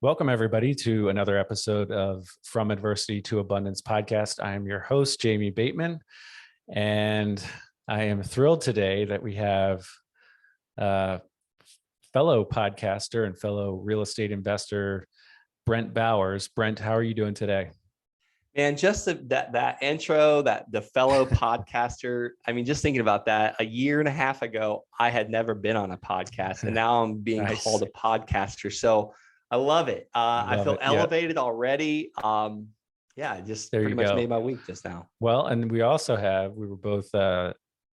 Welcome, everybody, to another episode of From Adversity to Abundance podcast. I am your host, Jamie Bateman, and I am thrilled today that we have fellow podcaster and fellow real estate investor, Brent Bowers. Brent, how are you doing today? Man, just that intro, that the fellow podcaster. I mean, just thinking about that, a year and a half ago, I had never been on a podcast, and now I'm being Nice. called a podcaster. So I love it. I feel elevated already. Just there pretty you much go. made my week just now. Well, and we were both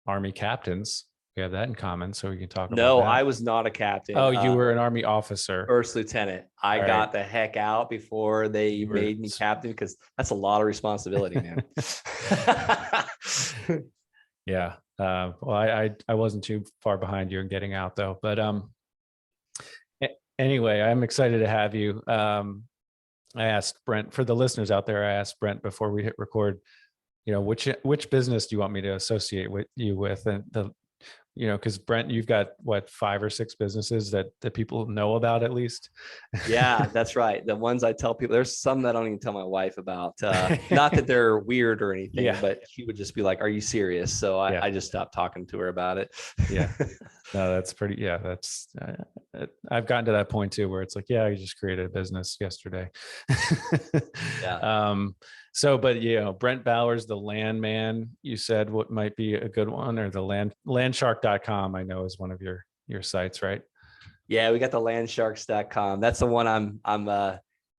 Army captains. We have that in common, so we can talk about that. No, I was not a captain. Oh, you were an Army officer. First lieutenant. I All got right. the heck out before they made me captain, because that's a lot of responsibility, man. Yeah. Well, I wasn't too far behind you in getting out, though. But anyway, I'm excited to have you. I asked Brent, for the listeners out there, I asked Brent before we hit record, which business do you want me to associate with you with? And because Brent, you've got what, 5 or 6 businesses that people know about at least. Yeah, that's right. The ones I tell people, there's some that I don't even tell my wife about. Not that they're weird or anything, but she would just be like, "Are you serious?" So I just stopped talking to her about it. Yeah, no, that's pretty. Yeah, that's. I've gotten to that point too, where it's like, I just created a business yesterday. Yeah. So, but Brent Bowers, the land man, you said what might be a good one, or the landshark.com, I know is one of your sites, right? Yeah, we got the landsharks.com. That's the one I'm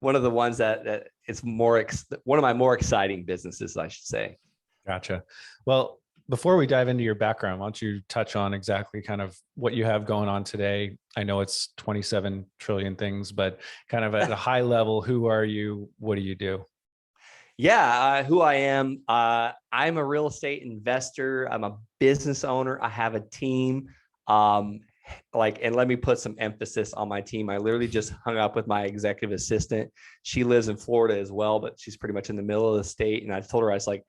one of the ones that it's one of my more exciting businesses, I should say. Gotcha. Well, before we dive into your background, why don't you touch on exactly kind of what you have going on today? I know it's 27 trillion things, but kind of at a high level, who are you? What do you do? Yeah, who I am. I'm a real estate investor. I'm a business owner. I have a team. And let me put some emphasis on my team. I literally just hung up with my executive assistant. She lives in Florida as well, but she's pretty much in the middle of the state. And I told her, I was like,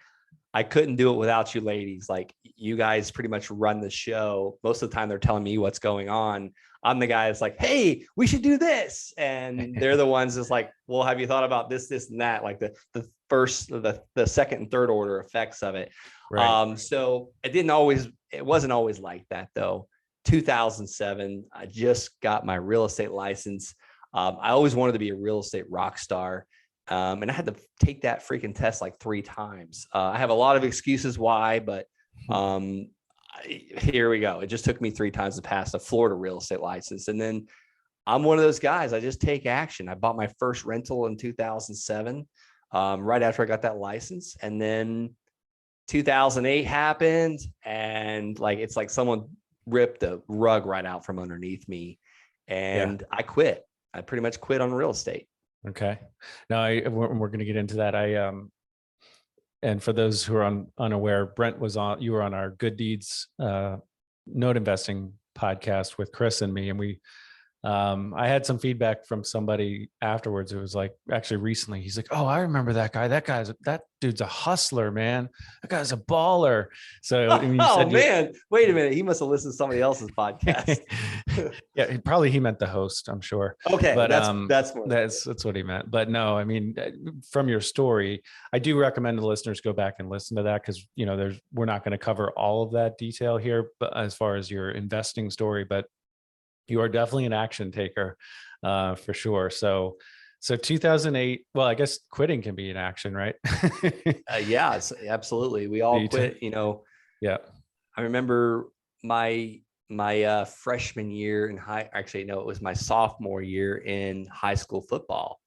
I couldn't do it without you ladies. Like, you guys pretty much run the show. Most of the time they're telling me what's going on. I'm the guy that's like, hey, we should do this. And they're the ones that's like, well, have you thought about this, and that? Like the second and third order effects of it. Right. So it wasn't always like that though. 2007, I just got my real estate license. I always wanted to be a real estate rock star. And I had to take that freaking test like 3 times. I have a lot of excuses why, but here we go. It just took me 3 times to pass a Florida real estate license. And then I'm one of those guys, I just take action. I bought my first rental in 2007, right after I got that license. And then 2008 happened, and it's like someone ripped the rug right out from underneath me, and I quit. I pretty much quit on real estate. Okay. Now we're going to get into that. And for those who are unaware, Brent you were on our Good Deeds note investing podcast with Chris and me, and I had some feedback from somebody afterwards. It was like, actually recently, he's like, "Oh, I remember that guy. That dude's a hustler, man. That guy's a baller." So, man, wait a minute. He must have listened to somebody else's podcast. Yeah, he meant the host, I'm sure. Okay, but that's what he meant. But no, I mean, from your story, I do recommend the listeners go back and listen to that, because we're not going to cover all of that detail here, but as far as your investing story, but you are definitely an action taker, for sure. So 2008, well, I guess quitting can be an action, right? Yeah, absolutely. We all quit, Yeah. I remember my freshman year in it was my sophomore year in high school football.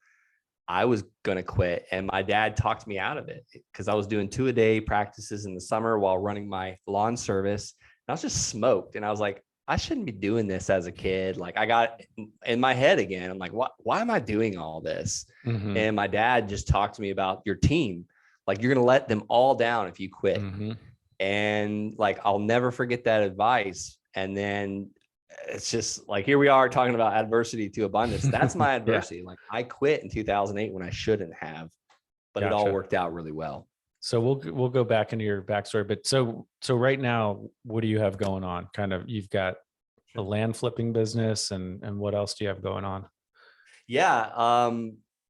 I was going to quit, and my dad talked me out of it, because I was doing 2-a-day practices in the summer while running my lawn service. And I was just smoked. And I was like, I shouldn't be doing this as a kid. Like, I got in my head again. I'm like, why am I doing all this? Mm-hmm. And my dad just talked to me about your team. Like, you're going to let them all down if you quit. Mm-hmm. And I'll never forget that advice. And then it's just like, here we are talking about adversity to abundance. That's my adversity. Like, I quit in 2008 when I shouldn't have, but It all worked out really well. So we'll go back into your backstory, but so right now, what do you have going on? Kind of, you've got a land flipping business, and what else do you have going on? Yeah.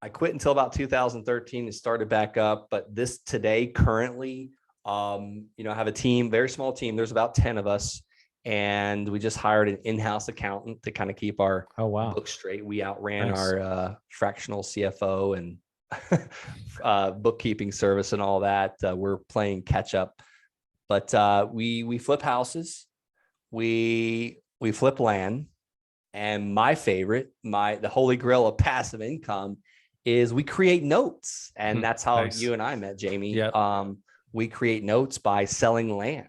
I quit until about 2013 and started back up. But this today, currently, I have a team, very small team. There's about 10 of us. And we just hired an in-house accountant to kind of keep our Oh, wow. books straight. We outran Nice. our fractional CFO and bookkeeping service and all that. We're playing catch up. But we flip houses. We flip land. And my favorite, the holy grail of passive income is we create notes. And that's how Nice. you and I met, Jamie. Yep. We create notes by selling land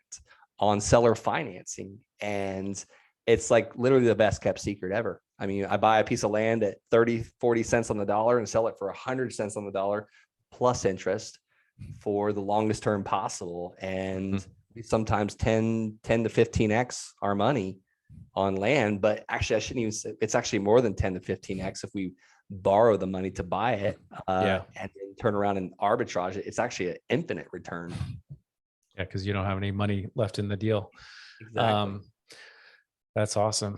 on seller financing. And it's like literally the best kept secret ever. I mean, I buy a piece of land at 30, 40 cents on the dollar and sell it for 100 cents on the dollar plus interest for the longest term possible. And we sometimes 10 to 15x our money on land, but actually I shouldn't even say, it's actually more than 10 to 15x if we borrow the money to buy it and then turn around and arbitrage it. It's actually an infinite return. Yeah, because you don't have any money left in the deal. Exactly. That's awesome.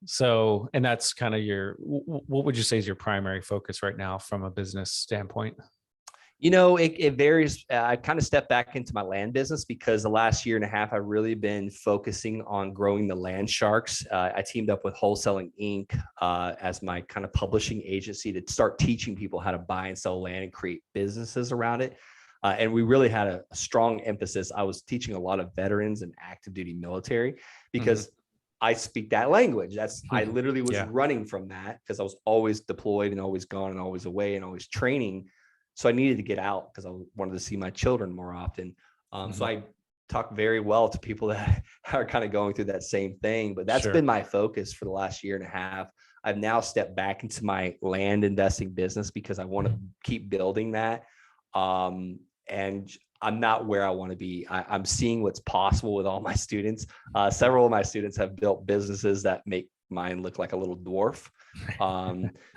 So, and that's kind of what would you say is your primary focus right now from a business standpoint? It varies. I kind of stepped back into my land business because the last year and a half, I've really been focusing on growing the land sharks. I teamed up with Wholesaling Inc. As my kind of publishing agency to start teaching people how to buy and sell land and create businesses around it. And we really had a strong emphasis. I was teaching a lot of veterans and active duty military because I speak that language. I literally was running from that because I was always deployed and always gone and always away and always training. So I needed to get out because I wanted to see my children more often. So I talk very well to people that are kind of going through that same thing, but that's been my focus for the last year and a half. I've now stepped back into my land investing business because I want to keep building that. And I'm not where I want to be. I'm seeing what's possible with all my students. Several of my students have built businesses that make mine look like a little dwarf.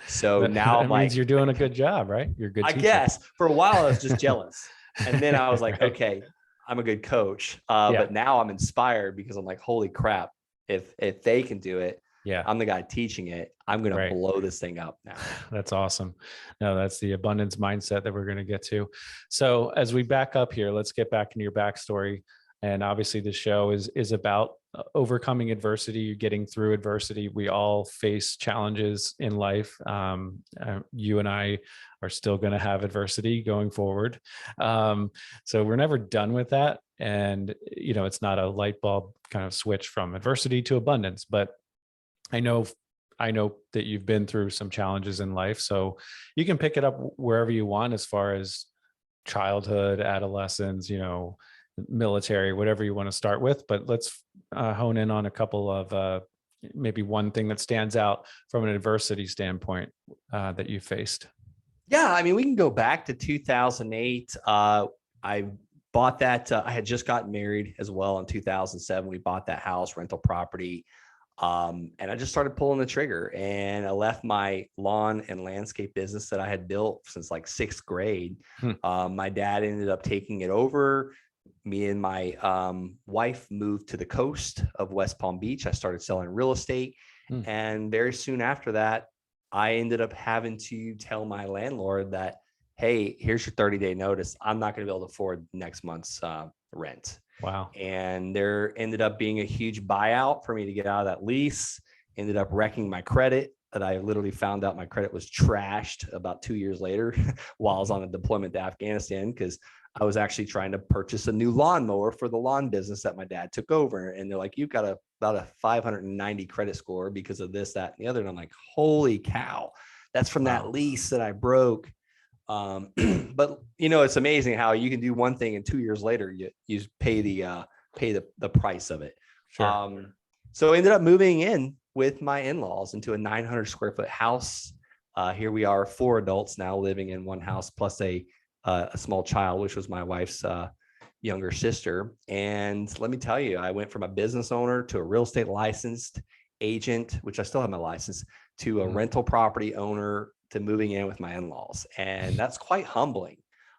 So now that means you're doing a good job, right? You're a good teacher. I guess for a while I was just jealous. And then I was like, okay, I'm a good coach. But now I'm inspired because I'm like, holy crap, if they can do it, I'm the guy teaching it. I'm going to blow this thing up now. That's awesome. No, that's the abundance mindset that we're going to get to. So as we back up here, let's get back into your backstory. And obviously the show is about overcoming adversity, getting through adversity. We all face challenges in life. You and I are still going to have adversity going forward. So we're never done with that. And, it's not a light bulb kind of switch from adversity to abundance, but I know that you've been through some challenges in life, so you can pick it up wherever you want as far as childhood, adolescence, military, whatever you want to start with. But let's hone in on a couple of maybe one thing that stands out from an adversity standpoint that you faced. Yeah, I mean, we can go back to 2008. I bought that. I had just gotten married as well in 2007. We bought that house, rental property. And I just started pulling the trigger, and I left my lawn and landscape business that I had built since like 6th grade. My dad ended up taking it over. Me and my wife moved to the coast of West Palm Beach. I started selling real estate. And very soon after that, I ended up having to tell my landlord that, hey, here's your 30-day notice. I'm not going to be able to afford next month's rent. Wow. And there ended up being a huge buyout for me to get out of that lease, ended up wrecking my credit. That I literally found out my credit was trashed about 2 years later while I was on a deployment to Afghanistan, because I was actually trying to purchase a new lawnmower for the lawn business that my dad took over. And they're like, you've got about a 590 credit score because of this, that, and the other. And I'm like, holy cow, that's from that lease that I broke. But it's amazing how you can do one thing and 2 years later you pay the price of it. Sure. So I ended up moving in with my in-laws into a 900 square foot house. Here we are, 4 adults now living in one house, plus a small child, which was my wife's younger sister. And let me tell you, I went from a business owner to a real estate licensed agent, which I still have my license, to a rental property owner, to moving in with my in-laws. And that's quite humbling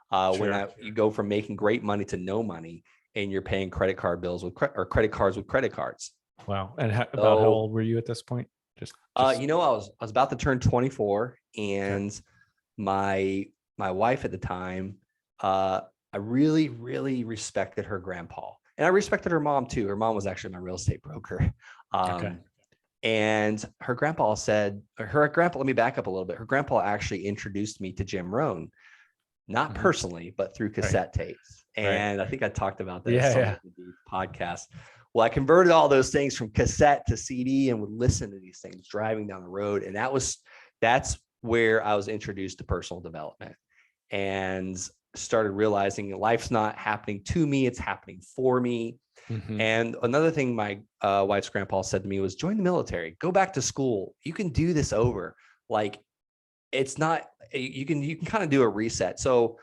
when you go from making great money to no money, and you're paying credit card bills or credit cards with credit cards. Wow. And about how old were you at this point? Just I was about to turn 24, and my wife at the time, I really, really respected her grandpa, and I respected her mom too. Her mom was actually my real estate broker. okay. And her grandpa let me back up a little bit. Her grandpa actually introduced me to Jim Rohn, not Mhm. personally, but through cassette tapes. Right. And I think I talked about this Yeah, on yeah. the podcast. Well, I converted all those things from cassette to CD and would listen to these things driving down the road. And that's where I was introduced to personal development and started realizing life's not happening to me, it's happening for me. Mhm. And another thing my wife's grandpa said to me was, join the military, go back to school. You can do this over. Like, it's not, you can kind of do a reset. So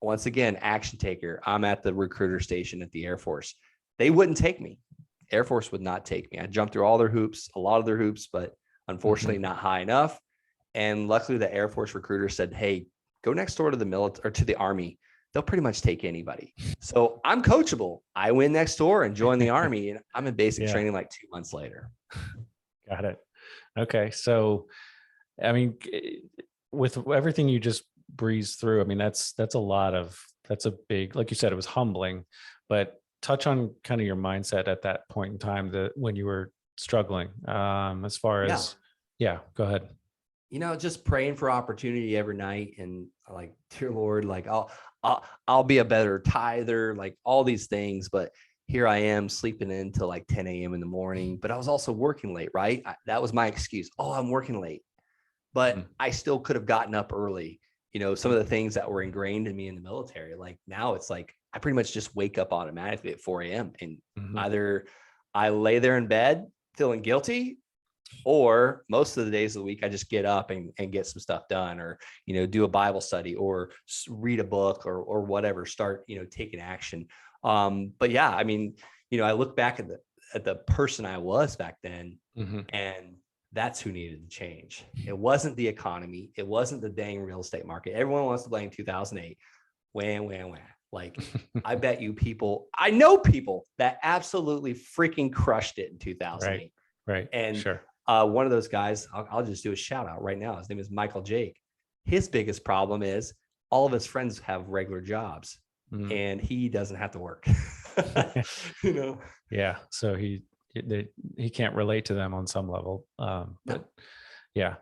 once again, action taker. I'm at the recruiter station at the Air Force. They wouldn't take me. Air Force would not take me. I jumped through all their hoops, a lot of their hoops, but unfortunately not high enough. And luckily the Air Force recruiter said, hey, go next door to the military or to the Army. They'll pretty much take anybody. So I'm coachable. I went next door and joined the Army, and I'm in basic Yeah. training like 2 months later. Got it. Okay. So, I mean, with everything you just breezed through, I mean, that's a big, like you said, it was humbling, but touch on kind of your mindset at that point in time, when you were struggling, as far Yeah. as, yeah, go ahead. Just praying for opportunity every night, and like, dear Lord, like I'll be a better tither, like all these things. But here I am sleeping in till like 10 a.m. in the morning, but I was also working late, right? That was my excuse. Oh, I'm working late, but I still could have gotten up early. Some of the things that were ingrained in me in the military, like now it's like, I pretty much just wake up automatically at 4 a.m. and either I lay there in bed feeling guilty, or most of the days of the week, I just get up and get some stuff done, or, do a Bible study or read a book or whatever, start, taking action. But yeah, I mean, I look back at the person I was back then, and that's who needed to change. It wasn't the economy. It wasn't the dang real estate market. Everyone wants to blame 2008. Wham. Like, I bet you I know people that absolutely freaking crushed it in 2008. Right. And sure. One of those guys, I'll just do a shout out right now. His name is Michael Jake. His biggest problem is all of his friends have regular jobs, and he doesn't have to work. Yeah. So he can't relate to them on some level. But yeah,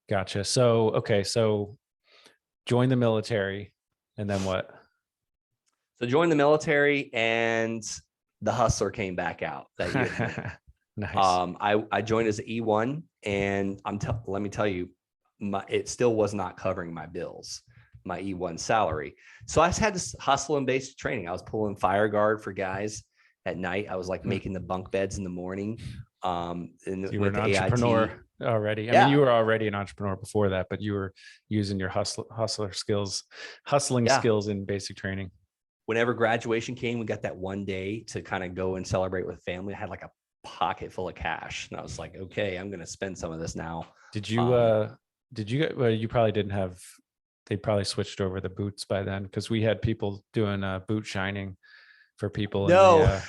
gotcha. So, okay. So join the military, and then what? So joined the military, and the hustler came back out that year. Nice. I joined as an E1, and let me tell you, it still was not covering my bills, my E1 salary. So I just had to hustle in basic training. I was pulling fire guard for guys at night. I was like making the bunk beds in the morning. And you were an entrepreneur already. I mean, you were already an entrepreneur before that, but you were using your hustling skills in basic training. Whenever graduation came, we got that one day to kind of go and celebrate with family. I had like a pocket full of cash, and I was like, okay, I'm going to spend some of this now. Did you, you probably didn't have, they probably switched over the boots by then, because we had people doing boot shining for people. No,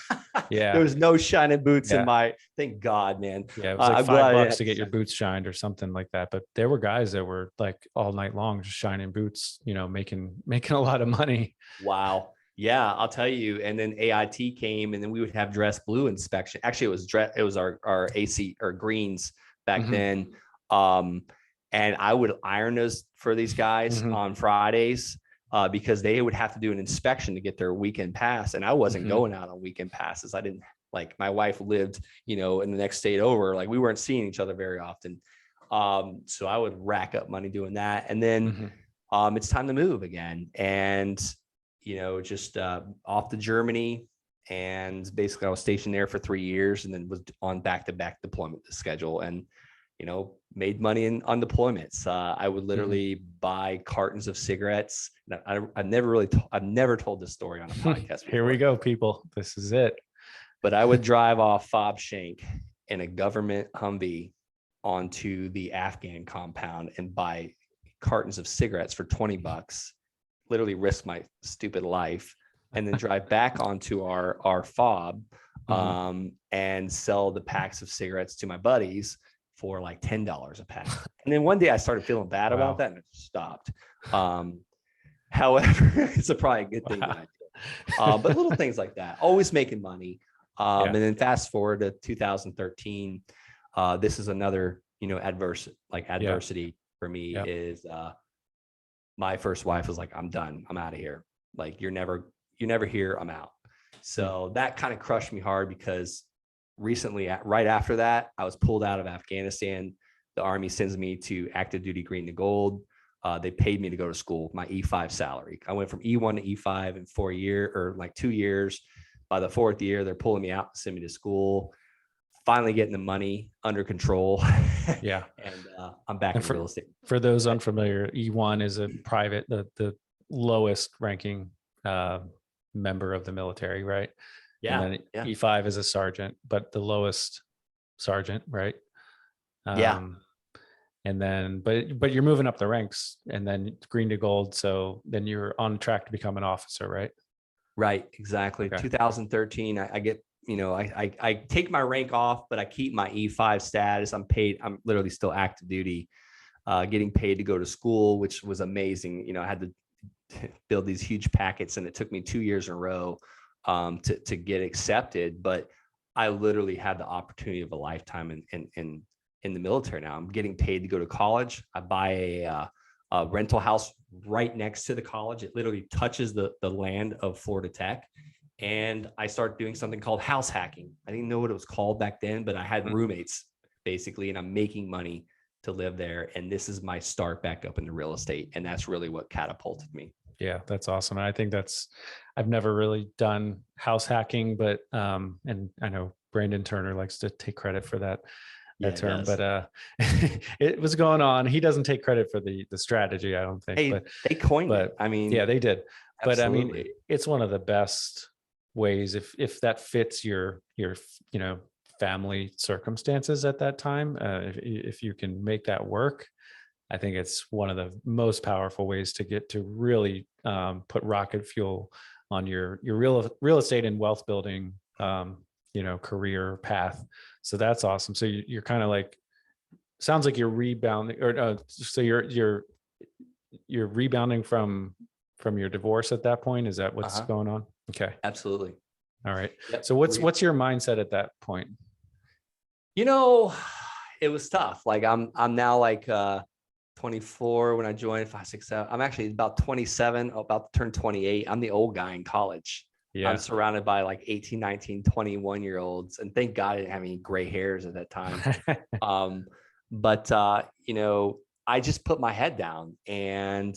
yeah, there was no shining boots in my, thank God, man. Yeah, it was like $5 to get your boots shined or something like that. But there were guys that were like all night long just shining boots, making a lot of money. Wow. Yeah, I'll tell you. And then AIT came, and then we would have dress blue inspection. Actually, it was our AC or greens back then. And I would iron those for these guys on Fridays, because they would have to do an inspection to get their weekend pass. And I wasn't going out on weekend passes. I didn't, like, my wife lived, in the next state over. Like, we weren't seeing each other very often. So I would rack up money doing that. And then it's time to move again. And just off to Germany, and basically I was stationed there for 3 years, and then was on back-to-back deployment schedule, and made money on deployments. I would literally buy cartons of cigarettes. I've never told this story on a podcast before. Here we go, people. This is it. But I would drive off fob shank in a government Humvee onto the Afghan compound and buy cartons of cigarettes for $20. Literally risk my stupid life, and then drive back onto our fob, and sell the packs of cigarettes to my buddies for like $10 a pack. And then one day I started feeling bad Wow. about that and it stopped. However, it's probably a good thing that I did. But little things like that, always making money. And then fast forward to 2013. This is another, adversity for me is my first wife was like, I'm done. I'm out of here. Like, you're never here. I'm out. So that kind of crushed me hard because recently, right after that, I was pulled out of Afghanistan. The Army sends me to active duty green to gold. They paid me to go to school, my E5 salary. I went from E1 to E5 in 2 years. By the fourth year, they're pulling me out and send me to school, finally getting the money under control. Yeah. And I'm back in real estate. For those unfamiliar, E1 is a private, the lowest ranking member of the military, right? Yeah. And then E5 is a sergeant, but the lowest sergeant, right? And then, but you're moving up the ranks and then green to gold. So then you're on track to become an officer, right? Right. Exactly. Okay. 2013, I get, I take my rank off, but I keep my E5 status. I'm paid. I'm literally still active duty, getting paid to go to school, which was amazing. I had to build these huge packets and it took me 2 years in a row to get accepted. But I literally had the opportunity of a lifetime in the military. Now I'm getting paid to go to college. I buy a rental house right next to the college. It literally touches the land of Florida Tech. And I started doing something called house hacking. I didn't know what it was called back then, but I had roommates basically, and I'm making money to live there. And this is my start back up into real estate. And that's really what catapulted me. Yeah, that's awesome. I think I've never really done house hacking, but, and I know Brandon Turner likes to take credit for that term, but it was going on. He doesn't take credit for the strategy, I don't think. But they coined it. I mean, yeah, they did. Absolutely. But I mean, it's one of the best ways if that fits your family circumstances at that time. If you can make that work, I think it's one of the most powerful ways to get to really put rocket fuel on your real estate and wealth building career path. So that's awesome. So you're kind of like, sounds like you're rebounding, or so you're rebounding from your divorce at that point. Is that what's going on? Okay. Absolutely. All right. Yep. So what's your mindset at that point? It was tough. Like I'm now like 24 when I joined, 5, 6, 7. I'm actually about 27, about to turn 28. I'm the old guy in college. Yeah. I'm surrounded by like 18, 19, 21-year-olds. And thank God I didn't have any gray hairs at that time. But I just put my head down and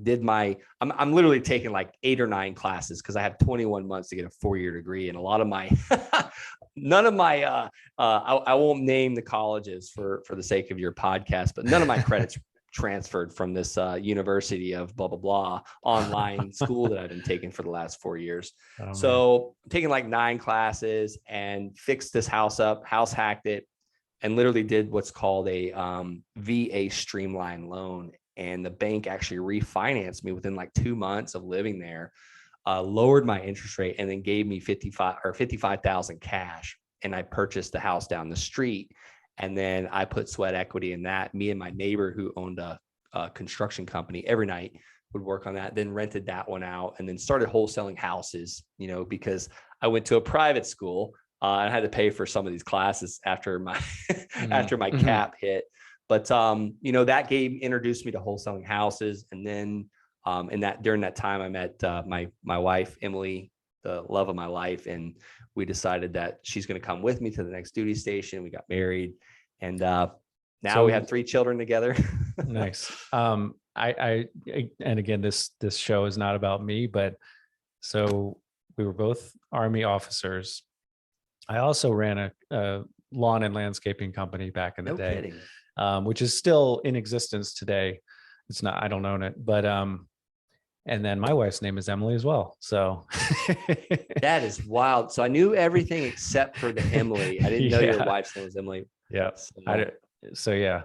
did I'm literally taking like 8 or 9 classes because I have 21 months to get a 4-year degree. And a lot of my, none of my, I won't name the colleges for the sake of your podcast, but none of my credits transferred from this university of blah, blah, blah online school that I've been taking for the last 4 years. Oh, so I'm taking like 9 classes and fixed this house up, house hacked it, and literally did what's called a VA streamline loan. And the bank actually refinanced me within like 2 months of living there, lowered my interest rate, and then gave me $55,000 cash. And I purchased the house down the street. And then I put sweat equity in that. Me and my neighbor who owned a construction company every night would work on that, then rented that one out, and then started wholesaling houses, because I went to a private school. I had to pay for some of these classes after my after my cap hit. But that introduced me to wholesaling houses. And then during that time I met my wife, Emily, the love of my life. And we decided that she's going to come with me to the next duty station. We got married, and now we have 3 children together. Nice. And again, this show is not about me, but so we were both Army officers. I also ran a lawn and landscaping company back in the day. Kidding. Which is still in existence today. It's not, I don't own it, but, and then my wife's name is Emily as well. So that is wild. So I knew everything except for the Emily. I didn't know your wife's name was Emily. Yeah. So yeah.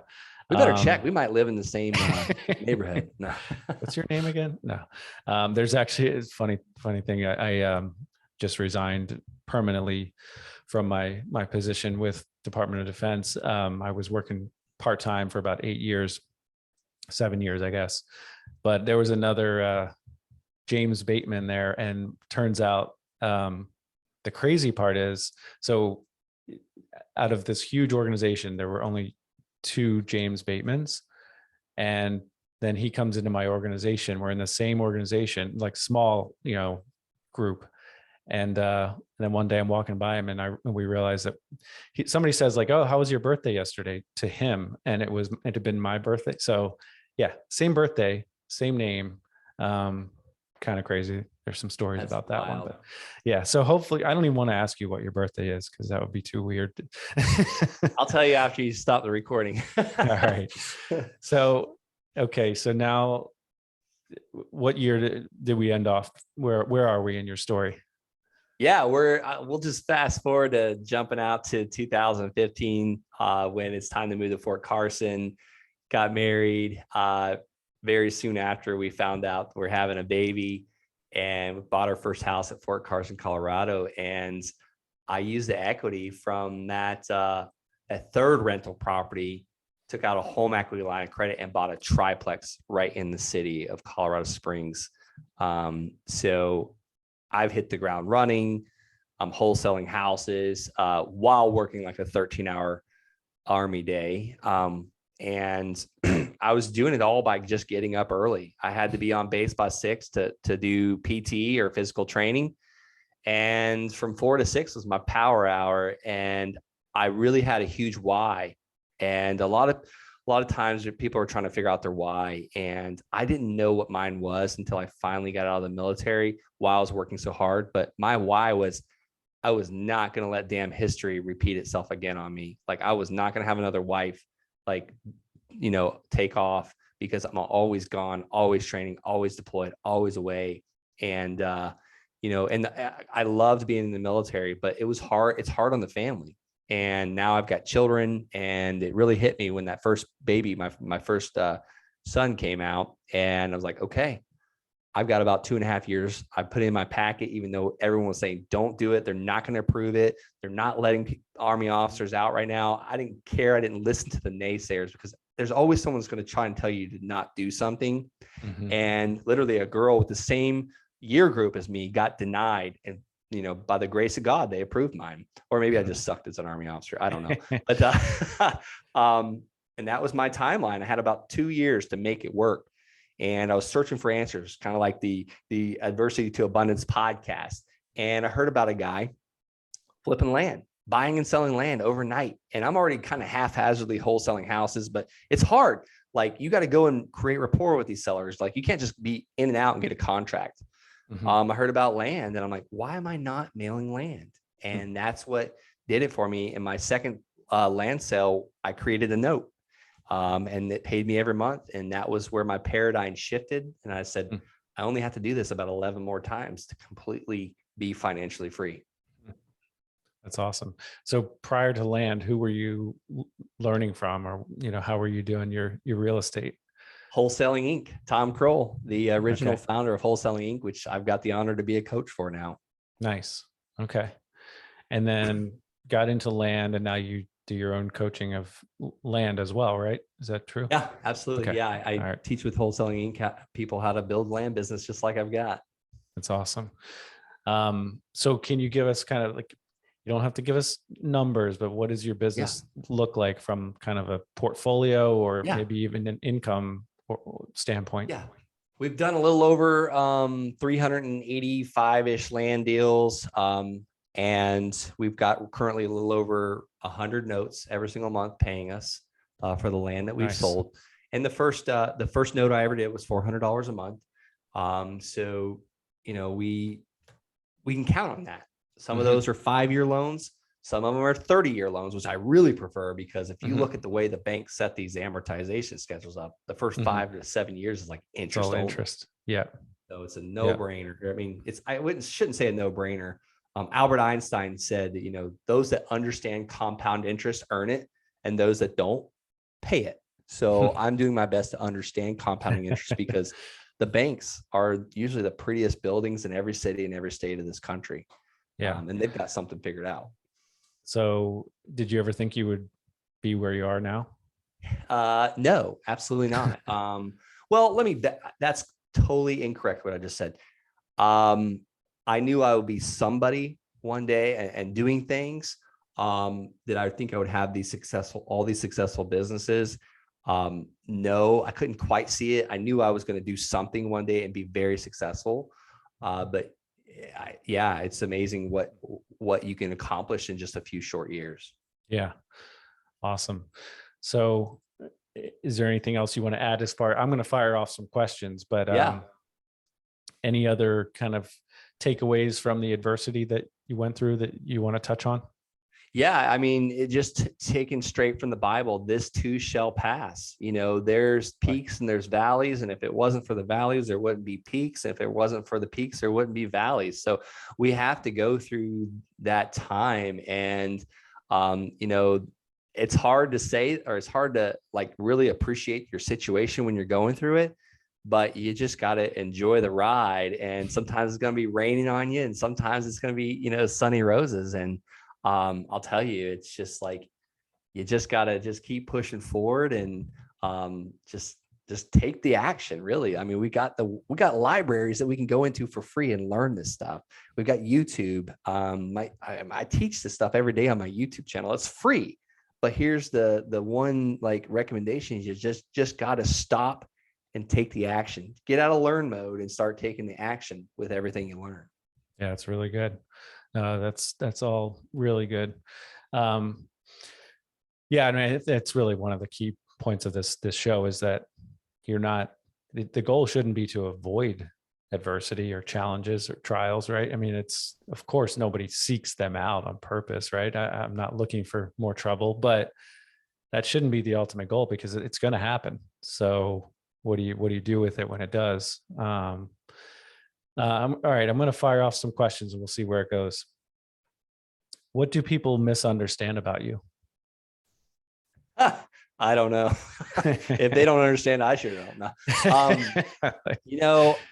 We better check. We might live in the same neighborhood. No. What's your name again? No. There's actually a funny thing. just resigned permanently from my position with Department of Defense. I was working part-time for about 7 years, I guess. But there was another James Bateman there, and turns out the crazy part is, so out of this huge organization, there were only 2 James Batemans, and then he comes into my organization. We're in the same organization, like small, group. And then one day I'm walking by him, and we realized that somebody says like, "Oh, how was your birthday yesterday?" to him, and it had been my birthday. So yeah, same birthday, same name. Kind of crazy. There's some stories That's about that wild. one, but yeah. So hopefully, I don't even want to ask you what your birthday is, because that would be too weird. I'll tell you after you stop the recording. All right. So, okay. So now, what year did we end off? Where are we in your story? Yeah, we'll just fast forward to jumping out to 2015 when it's time to move to Fort Carson. Got married. Very soon after, we found out we're having a baby, and we bought our first house at Fort Carson, Colorado. And I used the equity from that third rental property, took out a home equity line of credit, and bought a triplex right in the city of Colorado Springs. So I've hit the ground running. I'm wholesaling houses while working like a 13-hour Army day. And I was doing it all by just getting up early. I had to be on base by 6 to do PT or physical training. And from 4 to 6 was my power hour. And I really had a huge why. And a lot of times people are trying to figure out their why. And I didn't know what mine was until I finally got out of the military while I was working so hard. But my why was, I was not going to let damn history repeat itself again on me. Like, I was not going to have another wife, take off, because I'm always gone, always training, always deployed, always away. And, I loved being in the military, but it was hard. It's hard on the family. And now I've got children, and it really hit me when that first baby, my first son came out, and I was like, okay, I've got about 2.5 years. I put in my packet, even though everyone was saying, don't do it. They're not going to approve it. They're not letting Army officers out right now. I didn't care. I didn't listen to the naysayers, because there's always someone who's going to try and tell you to not do something. Mm-hmm. And literally a girl with the same year group as me got denied. And, by the grace of God, they approved mine. Or maybe I just sucked as an Army officer. I don't know. But, and that was my timeline. I had about 2 years to make it work. And I was searching for answers, kind of like the Adversity to Abundance podcast. And I heard about a guy flipping land, buying and selling land overnight. And I'm already kind of haphazardly wholesaling houses, but it's hard. Like, you got to go and create rapport with these sellers. Like, you can't just be in and out and get a contract. Mm-hmm. I heard about land, and I'm like, why am I not mailing land? And that's what did it for me. In my second land sale, I created a note. And it paid me every month. And that was where my paradigm shifted. And I said, I only have to do this about 11 more times to completely be financially free. That's awesome. So prior to land, who were you learning from, or, how were you doing your real estate? Wholesaling Inc. Tom Kroll, the original founder of Wholesaling Inc., which I've got the honor to be a coach for now. Nice. Okay. And then got into land, and now you do your own coaching of land as well, right? Is that true? Yeah, absolutely. Okay. Yeah. I teach with Wholesaling Inc. people how to build land business, just like I've got. That's awesome. So can you give us kind of like, you don't have to give us numbers, but what does your business look like from kind of a portfolio, or maybe even an income standpoint? Yeah. We've done a little over 385-ish land deals. And we've got currently a little over 100 notes every single month paying us for the land that we've sold. And the first note I ever did was $400 a month. So, we can count on that. Some of those are 5-year loans. Some of them are 30-year loans, which I really prefer, because if you look at the way the banks set these amortization schedules up, the first 5 to 7 years is like interest. All interest. Yeah. So it's a no-brainer. I mean, shouldn't say a no-brainer. Albert Einstein said that, those that understand compound interest earn it, and those that don't pay it. So I'm doing my best to understand compounding interest, because the banks are usually the prettiest buildings in every city and every state of this country. Yeah. And they've got something figured out. So did you ever think you would be where you are now? No, absolutely not. Well, that's totally incorrect what I just said. I knew I would be somebody one day and doing things that I think I would have all these successful businesses. No, I couldn't quite see it. I knew I was going to do something one day and be very successful. But yeah, it's amazing what you can accomplish in just a few short years. Yeah. Awesome. So is there anything else you want to add I'm going to fire off some questions, but Yeah. Any other kind of takeaways from the adversity that you went through that you want to touch on? Yeah, I mean, it just taken straight from the Bible, this too shall pass. There's peaks and there's valleys. And if it wasn't for the valleys, there wouldn't be peaks. If it wasn't for the peaks, there wouldn't be valleys. So we have to go through that time. And, it's hard to say, or it's hard to like really appreciate your situation when you're going through it, but you just got to enjoy the ride. And sometimes it's going to be raining on you, and sometimes it's going to be, sunny roses. And I'll tell you, it's just like, you just got to just keep pushing forward and just take the action. Really. I mean, we got libraries that we can go into for free and learn this stuff. We've got YouTube. I teach this stuff every day on my YouTube channel. It's free, but here's the one like recommendation: you just got to stop and take the action. Get out of learn mode and start taking the action with everything you learn. Yeah, it's really good. That's all really good. Yeah, I mean, that's really one of the key points of this show is that the goal shouldn't be to avoid adversity or challenges or trials, right? I mean, it's, of course, nobody seeks them out on purpose, right? I'm not looking for more trouble, but that shouldn't be the ultimate goal because it's going to happen. So what do you do with it when it does? All right, I'm going to fire off some questions and we'll see where it goes. What do people misunderstand about you? I don't know. If they don't understand, I sure don't know.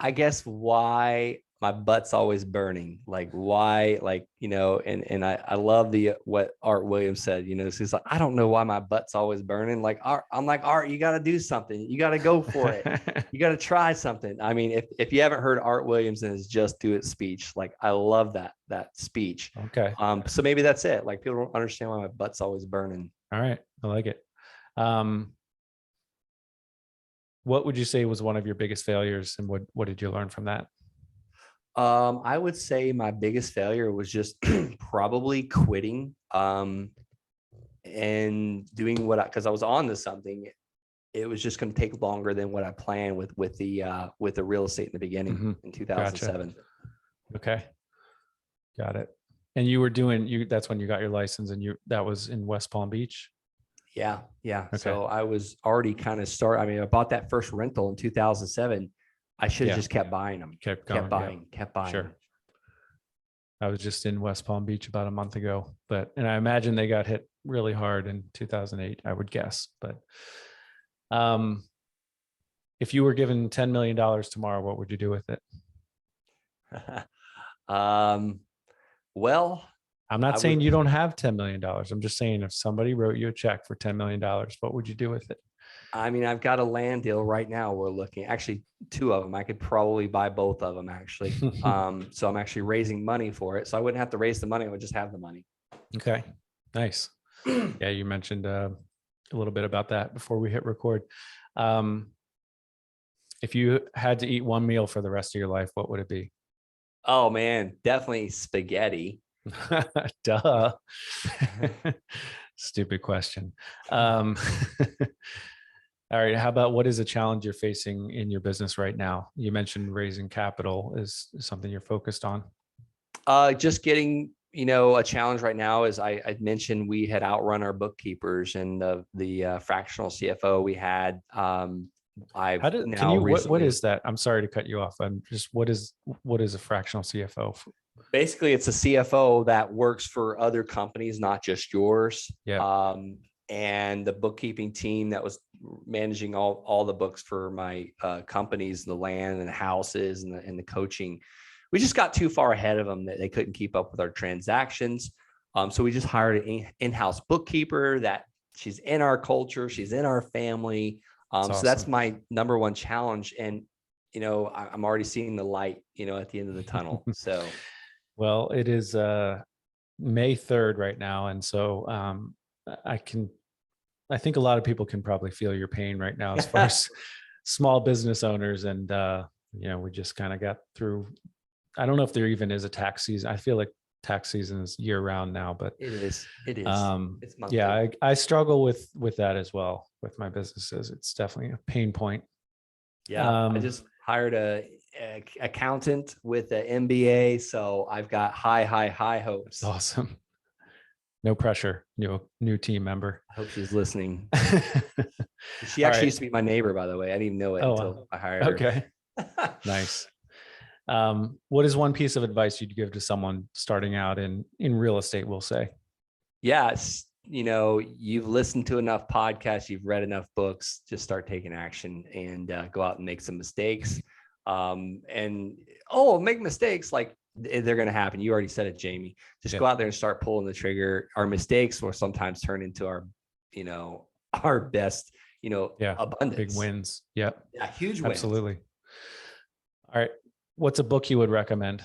I guess why my butt's always burning, like why, like, and I love what Art Williams said, he's like, I don't know why my butt's always burning. Like, Art, I'm like, Art, you got to do something. You got to go for it. You got to try something. I mean, if you haven't heard Art Williams and his Just Do It speech, like, I love that speech. Okay. So maybe that's it. Like, people don't understand why my butt's always burning. All right. I like it. What would you say was one of your biggest failures, and what did you learn from that? I would say my biggest failure was just probably quitting and doing because I was on to something. It was just going to take longer than what I planned with the real estate in the beginning in 2007. Gotcha. Okay. Got it. And that's when you got your license, and that was in West Palm Beach. Yeah. Okay. So I was already kind of I bought that first rental in 2007. I should have just kept buying them. Kept buying. Sure. I was just in West Palm Beach about a month ago, and I imagine they got hit really hard in 2008, I would guess. But if you were given $10 million tomorrow, what would you do with it? Well, I'm not saying you don't have $10 million. I'm just saying if somebody wrote you a check for $10 million, what would you do with it? I mean, I've got a land deal right now. We're looking, actually, two of them. I could probably buy both of them, actually. So I'm actually raising money for it. So I wouldn't have to raise the money. I would just have the money. Okay. Nice. Yeah. You mentioned a little bit about that before we hit record. If you had to eat one meal for the rest of your life, what would it be? Oh man, definitely spaghetti. Duh. Stupid question. All right. How about what is a challenge you're facing in your business right now? You mentioned raising capital is something you're focused on. Just getting, a challenge right now is I mentioned we had outrun our bookkeepers and the fractional CFO we had. What is that? I'm sorry to cut you off. What is a fractional CFO? Basically, it's a CFO that works for other companies, not just yours. Yeah. And the bookkeeping team that was managing all the books for my companies, the land and the houses and the coaching. we just got too far ahead of them that they couldn't keep up with our transactions. So we just hired an in-house bookkeeper that she's in our culture, she's in our family. So that's awesome. my number one challenge. And, I'm already seeing the light, at the end of the tunnel. So, Well, it is May 3rd right now. And so I think a lot of people can probably feel your pain right now as far as small business owners. And, we just kind of got through. I don't know if there even is a tax season. I feel like tax season is year round now, but it is. It's monthly. yeah, I struggle with that as well with my businesses. It's definitely a pain point. Yeah. I just hired a accountant with an MBA. So I've got high hopes. It's awesome. No pressure. New team member. I hope she's listening. She All actually right. used to be my neighbor, by the way. I didn't even know it until I hired her. Okay. Nice. What is one piece of advice you'd give to someone starting out in real estate, we'll say? Yes. You've listened to enough podcasts, you've read enough books, just start taking action and go out and make some mistakes. Make mistakes. Like they're going to happen. You already said it, Jamie. Just go out there and start pulling the trigger. Our mistakes will sometimes turn into our best, abundance. Big wins. Yeah. Yeah. Huge wins. Absolutely. All right. What's a book you would recommend?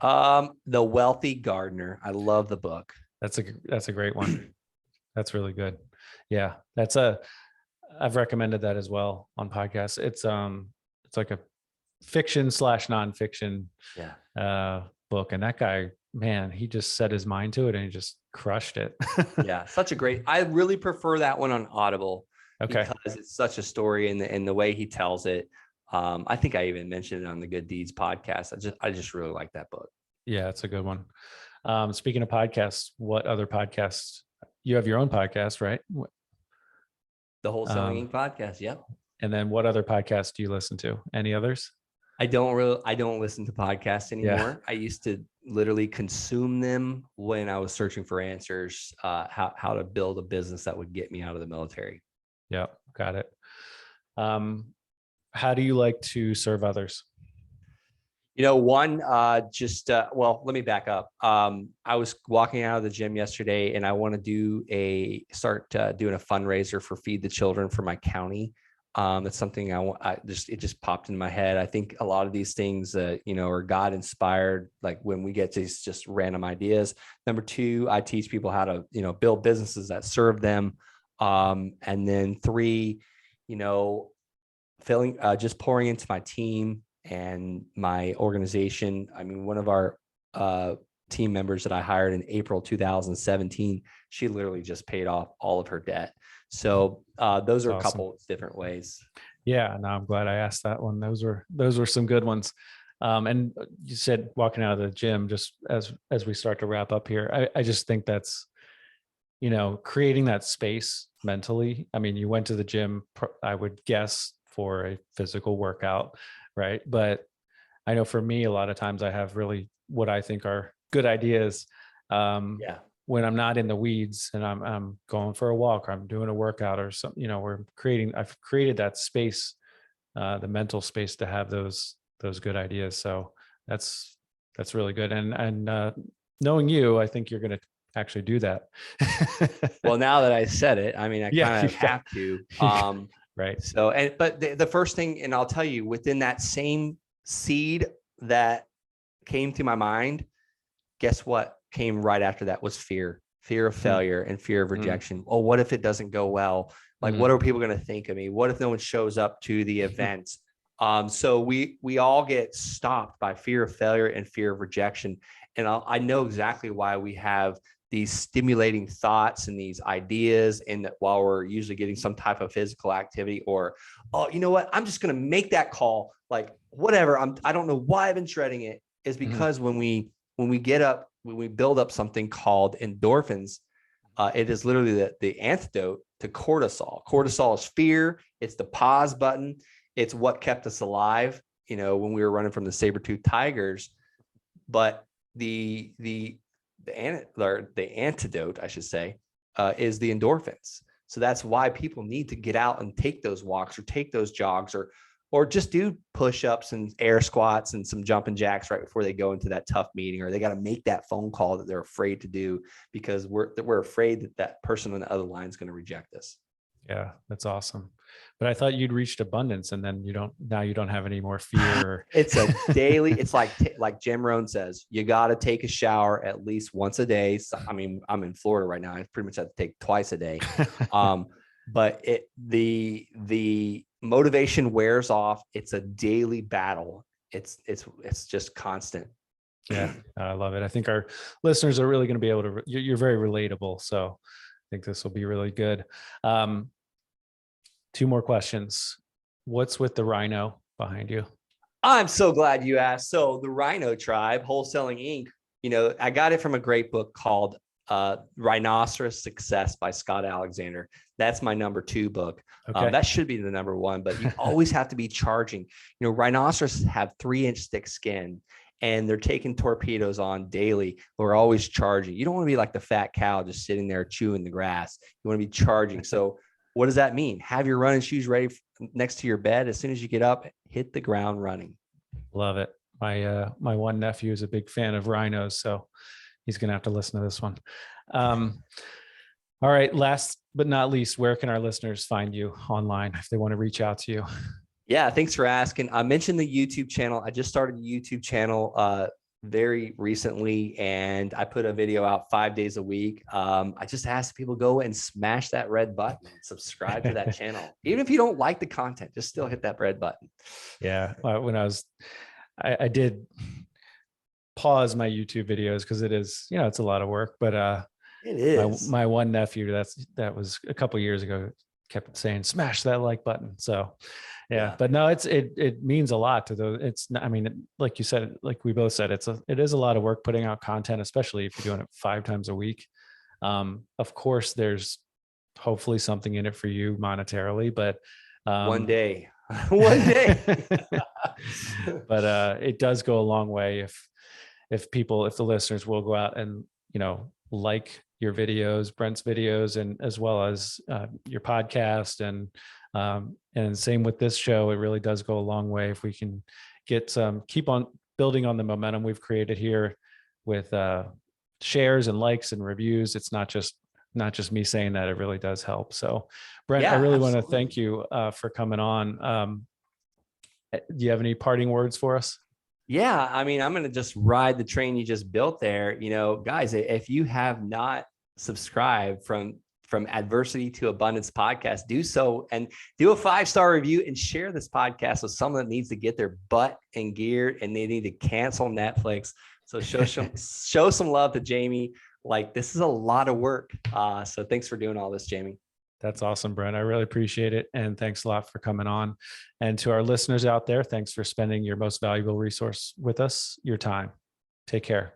The Wealthy Gardener. I love the book. That's a great one. That's really good. Yeah. I've recommended that as well on podcasts. It's like a fiction / nonfiction book. And that guy, man, he just set his mind to it and he just crushed it. Yeah. I really prefer that one on Audible. Okay. Because it's such a story and the way he tells it. I think I even mentioned it on the Good Deeds podcast. I just really like that book. Yeah, it's a good one. Speaking of podcasts, what other podcasts? You have your own podcast, right? The Wholesaling Inc. podcast. Yep. And then what other podcasts do you listen to? Any others? I don't listen to podcasts anymore. Yeah. I used to literally consume them when I was searching for answers, how to build a business that would get me out of the military. Yeah, got it. How do you like to serve others? Let me back up. I was walking out of the gym yesterday and I want to start doing a fundraiser for Feed the Children for my county. It's something it just popped in my head. I think a lot of these things, are God inspired. Like when we get these just random ideas. Number two, I teach people how to, build businesses that serve them. And then three, just pouring into my team and my organization. I mean, one of our team members that I hired in April 2017, she literally just paid off all of her debt. So those are awesome. A couple of different ways. Yeah, no, I'm glad I asked that one. Those were some good ones. And you said walking out of the gym, just as we start to wrap up here, I just think that's, creating that space mentally. I mean, you went to the gym, I would guess, for a physical workout, right? But I know for me, a lot of times I have really what I think are good ideas. When I'm not in the weeds and I'm going for a walk or I'm doing a workout or something, I've created that space, the mental space to have those good ideas. So that's really good. And knowing you, I think you're going to actually do that. Well, now that I said it, I mean, I kind of have to. Right. So, but the first thing, and I'll tell you, within that same seed that came to my mind, guess what came right after that was fear of failure and fear of rejection. Oh, what if it doesn't go well? Like, what are people going to think of me? What if no one shows up to the event? So we all get stopped by fear of failure and fear of rejection. And I know exactly why we have these stimulating thoughts and these ideas, and that while we're usually getting some type of physical activity, or, oh, you know what, I'm just going to make that call, like whatever. I don't know why I've been shredding it, is because when we get up, when we build up something called endorphins, it is literally the antidote to cortisol. Cortisol is fear. It's the pause button. It's what kept us alive, when we were running from the saber-toothed tigers. But the antidote, I should say, is the endorphins. So that's why people need to get out and take those walks or take those jogs or or just do push-ups and air squats and some jumping jacks right before they go into that tough meeting, or they got to make that phone call that they're afraid to do because we're afraid that that person on the other line is going to reject us. Yeah, that's awesome. But I thought you'd reached abundance, and then you don't have any more fear. It's a daily, it's like Jim Rohn says, you got to take a shower at least once a day. So, I mean, I'm in Florida right now. I pretty much have to take twice a day. But the motivation wears off. It's a daily battle. It's just constant. Yeah, I love it. I think our listeners are really going to be able to, you're very relatable. So I think this will be really good. 2 more questions. What's with the rhino behind you? I'm so glad you asked. So the Rhino Tribe, Wholesaling Inc., I got it from a great book called Rhinoceros Success by Scott Alexander. That's my number 2 book. Okay. That should be the number 1, but you always have to be charging. Rhinoceros have 3-inch thick skin, and they're taking torpedoes on daily. We're always charging. You don't want to be like the fat cow just sitting there chewing the grass. You want to be charging. So what does that mean? Have your running shoes ready next to your bed. As soon as you get up, hit the ground running. Love it. My one nephew is a big fan of rhinos, so he's going to have to listen to this one. All right. Last but not least, where can our listeners find you online if they want to reach out to you? Yeah, thanks for asking. I mentioned the YouTube channel. I just started the YouTube channel very recently, and I put a video out 5 days a week. I just asked people go and smash that red button and subscribe to that channel. Even if you don't like the content, just still hit that red button. Yeah. When I did pause my YouTube videos because it is, it's a lot of work, but it is. My one nephew, that was a couple of years ago, kept saying, smash that like button. So yeah, but no, it means a lot to those. It's not, I mean, like you said, like we both said, it is a lot of work putting out content, especially if you're doing it 5 times a week. Of course, there's hopefully something in it for you monetarily, but one day, but it does go a long way if the listeners will go out and, like your videos, Brent's videos, and as well as your podcast, and same with this show. It really does go a long way if we can keep on building on the momentum we've created here with shares and likes and reviews. It's not just me saying that. It really does help. So Brent, I really want to thank you for coming on. Do you have any parting words for us? Yeah, I mean, I'm going to just ride the train you just built there. Guys, if you have not subscribed from Adversity to Abundance podcast, do so, and do a 5-star review, and share this podcast with someone that needs to get their butt in gear and they need to cancel Netflix. So show some love to Jamie. Like, this is a lot of work. So thanks for doing all this, Jamie. That's awesome, Brent. I really appreciate it. And thanks a lot for coming on. And to our listeners out there, thanks for spending your most valuable resource with us, your time. Take care.